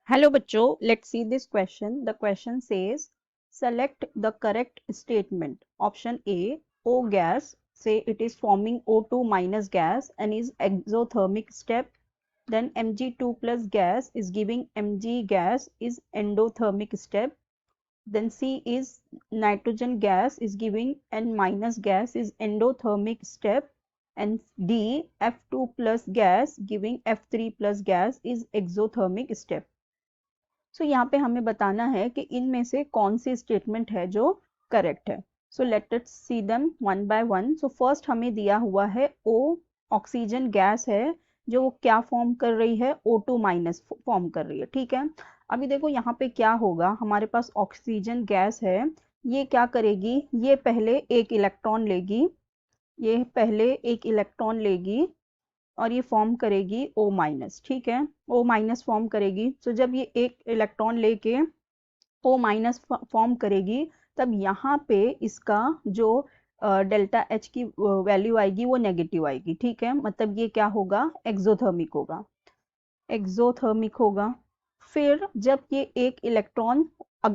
Hello बच्चों, let's see this question. The question says, select the correct statement. Option A, O gas, say it is forming O2 minus gas and is exothermic step. Then Mg2 plus gas is giving Mg gas is endothermic step. Then C is nitrogen gas is giving N minus gas is endothermic step. And D, F2 plus gas giving F3 plus gas is exothermic step. सो यहाँ पे हमें बताना है कि इनमें से कौन सी statement है जो करेक्ट है. So let us see them one by one. So first हमें दिया हुआ है ओ ऑक्सीजन गैस है जो वो क्या फॉर्म कर रही है, O2 माइनस फॉर्म कर रही है. ठीक है, अभी देखो यहाँ पे क्या होगा, हमारे पास ऑक्सीजन गैस है, ये क्या करेगी, ये पहले एक इलेक्ट्रॉन लेगी, ये पहले एक इलेक्ट्रॉन लेगी और ये फॉर्म करेगी O माइनस. ठीक है, O माइनस फॉर्म करेगी. सो जब ये एक इलेक्ट्रॉन लेके O माइनस फॉर्म करेगी तब यहाँ पे इसका जो डेल्टा H की वैल्यू आएगी वो नेगेटिव आएगी. ठीक है, मतलब ये क्या होगा, एक्सोथर्मिक होगा, एक्सोथर्मिक होगा. फिर जब ये एक इलेक्ट्रॉन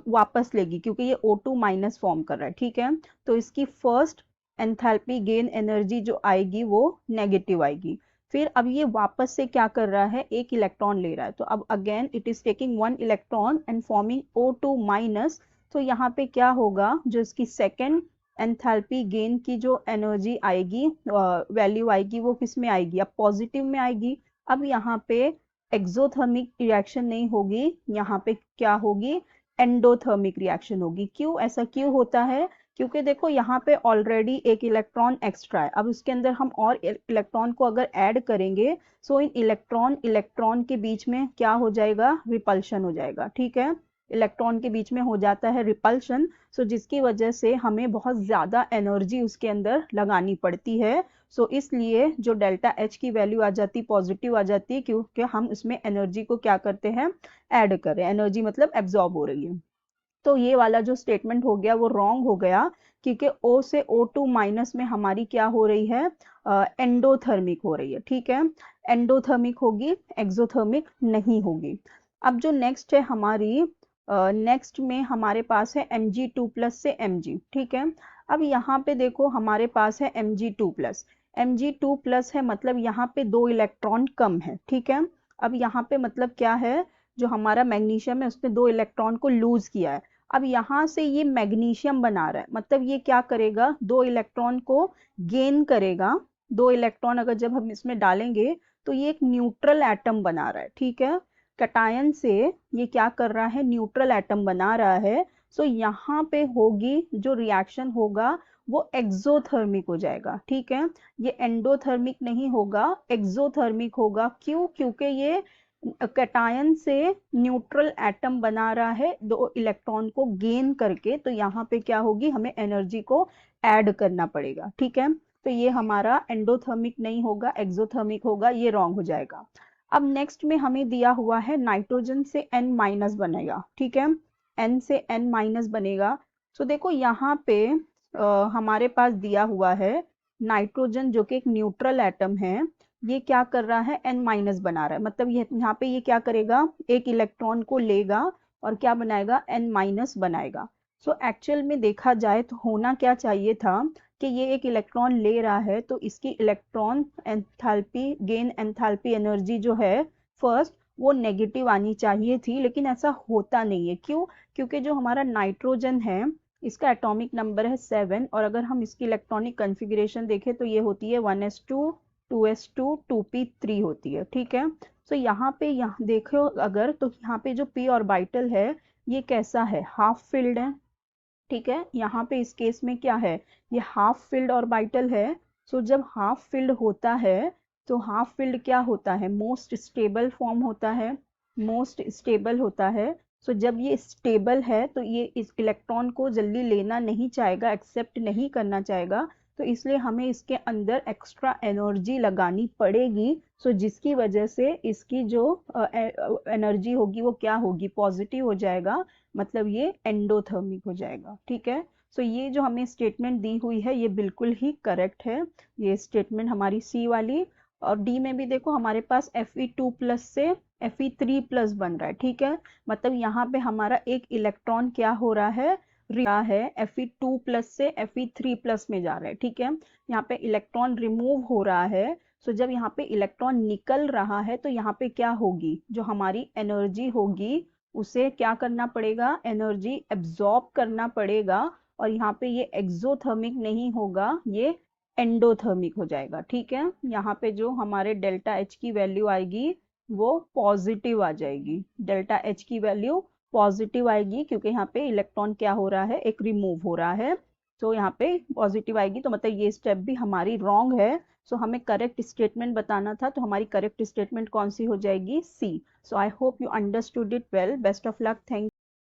वापस लेगी, क्योंकि ये O2 माइनस फॉर्म कर रहा है, ठीक है, तो इसकी फर्स्ट एंथैल्पी गेन एनर्जी जो आएगी वो नेगेटिव आएगी. फिर अब ये वापस से क्या कर रहा है, एक इलेक्ट्रॉन ले रहा है, तो अब again it is taking one electron and forming O2 minus. तो यहाँ पे क्या होगा, जो इसकी सेकेंड एंथैल्पी गेन की जो एनर्जी आएगी, वैल्यू आएगी, वो किस में आएगी, अब पॉजिटिव में आएगी. अब यहाँ पे एक्सोथर्मिक रिएक्शन नहीं होगी, यहाँ पे क्या होगी, एंडोथर्मिक रिएक्शन होगी. क्यों ऐसा क्यों होता है, क्योंकि देखो यहाँ पे ऑलरेडी एक इलेक्ट्रॉन एक्स्ट्रा है, अब उसके अंदर हम और इलेक्ट्रॉन को अगर ऐड करेंगे सो इन इलेक्ट्रॉन के बीच में क्या हो जाएगा, रिपल्शन हो जाएगा. ठीक है, इलेक्ट्रॉन के बीच में हो जाता है रिपल्शन. सो जिसकी वजह से हमें बहुत ज़्यादा एनर्जी उसके अंदर लगानी पड़ती है. सो इसलिए जो डेल्टा H की वैल्यू आ जाती, पॉजिटिव आ जाती है, क्योंकि हम इसमें एनर्जी को क्या करते हैं, ऐड कर रहे हैं. एनर्जी मतलब एब्जॉर्ब हो रही है. तो ये वाला जो स्टेटमेंट हो गया वो रॉन्ग हो गया, क्योंकि O से O2 माइनस में हमारी क्या हो रही है, एंडोथर्मिक हो रही है. ठीक है, एंडोथर्मिक होगी, एक्सोथर्मिक नहीं होगी. अब जो नेक्स्ट है हमारी, नेक्स्ट में हमारे पास है Mg2 प्लस से Mg. ठीक है, अब यहाँ पे देखो हमारे पास है Mg2 प्लस. Mg2 प्लस है मतलब यहाँ पे दो इलेक्ट्रॉन कम है. ठीक है, अब यहाँ पे मतलब क्या है, जो हमारा मैग्नीशियम है उसने दो इलेक्ट्रॉन को लूज किया है. अब यहाँ से ये मैग्नीशियम बना रहा है, मतलब ये क्या करेगा, दो इलेक्ट्रॉन को गेन करेगा. दो इलेक्ट्रॉन अगर जब हम इसमें डालेंगे तो ये एक न्यूट्रल एटम बना रहा है. ठीक है, कैटायन से ये क्या कर रहा है, न्यूट्रल एटम बना रहा है. सो यहाँ पे होगी जो रिएक्शन होगा वो एक्सोथर्मिक हो जाएगा. ठीक है, ये एंडोथर्मिक नहीं होगा, एक्सोथर्मिक होगा. क्यों, क्योंकि ये कैटायन से न्यूट्रल एटम बना रहा है दो इलेक्ट्रॉन को गेन करके. तो यहाँ पे क्या होगी, हमें एनर्जी को ऐड करना पड़ेगा. ठीक है, तो ये हमारा एंडोथर्मिक नहीं होगा, एक्सोथर्मिक होगा, ये रॉन्ग हो जाएगा. अब नेक्स्ट में हमें दिया हुआ है नाइट्रोजन से N माइनस बनेगा. ठीक है, N से N माइनस बनेगा. तो देखो यहाँ पे हमारे पास दिया हुआ है नाइट्रोजन जो कि एक न्यूट्रल एटम है, ये क्या कर रहा है, N माइनस बना रहा है, मतलब ये यहाँ पे ये क्या करेगा, एक इलेक्ट्रॉन को लेगा और क्या बनाएगा, N माइनस बनाएगा. सो एक्चुअल में देखा जाए तो होना क्या चाहिए था कि ये एक इलेक्ट्रॉन ले रहा है तो इसकी electron enthalpy gain enthalpy energy जो है फर्स्ट वो नेगेटिव आनी चाहिए थी, लेकिन ऐसा होता नहीं है. क्यों, क्योंकि जो हमारा नाइट्रोजन है इसका एटॉमिक नंबर है 7 और अगर हम इसकी इलेक्ट्रॉनिक कॉन्फ़िगरेशन देखें तो ये होती है 1s2 2s2 2p3 होती है. ठीक है, तो यहाँ पे यहाँ देखो अगर, तो यहाँ पे जो p ऑर्बिटल है ये कैसा है, हाफ फिल्ड है. ठीक है, यहाँ पे इस केस में क्या है, ये हाफ फिल्ड ऑर्बिटल है. सो जब हाफ फिल्ड होता है तो हाफ फिल्ड क्या होता है, मोस्ट स्टेबल फॉर्म होता है, मोस्ट स्टेबल होता है. सो जब ये स्टेबल है तो ये इस इलेक्ट्रॉन को जल्दी लेना नहीं चाहेगा, एक्सेप्ट नहीं करना चाहेगा, तो इसलिए हमें इसके अंदर एक्स्ट्रा एनर्जी लगानी पड़ेगी. सो जिसकी वजह से इसकी जो एनर्जी होगी वो क्या होगी, पॉजिटिव हो जाएगा, मतलब ये एंडोथर्मिक हो जाएगा. ठीक है, सो ये जो हमें स्टेटमेंट दी हुई है ये बिल्कुल ही करेक्ट है, ये स्टेटमेंट हमारी सी वाली. और डी में भी देखो हमारे पास Fe2 प्लस से Fe3+ बन रहा है, ठीक है। मतलब यहाँ पे हमारा एक इलेक्ट्रॉन क्या हो रहा है Fe2+ से Fe3+ में जा रहा है, ठीक है। यहाँ पे इलेक्ट्रॉन रिमूव हो रहा है। सो जब यहाँ पे इलेक्ट्रॉन निकल रहा है तो यहाँ पे क्या होगी, जो हमारी एनर्जी होगी उसे क्या करना पड़ेगा, एनर्जी एब्जॉर्ब करना पड़ेगा। और यहाँ पे ये एक्सोथर्मिक नहीं होगा, ये एंडोथर्मिक हो जाएगा, ठीक है। यहाँ पे जो हमारे डेल्टा एच की वैल्यू आएगी वो पॉजिटिव आ जाएगी, डेल्टा एच की वैल्यू पॉजिटिव आएगी, क्योंकि यहाँ पे इलेक्ट्रॉन क्या हो रहा है, एक रिमूव हो रहा है। तो यहाँ पे पॉजिटिव आएगी, तो मतलब ये स्टेप भी हमारी रॉन्ग है। सो हमें करेक्ट स्टेटमेंट बताना था, तो हमारी करेक्ट स्टेटमेंट कौन सी हो जाएगी, C. So I hope you understood it well. Best of luck. Thank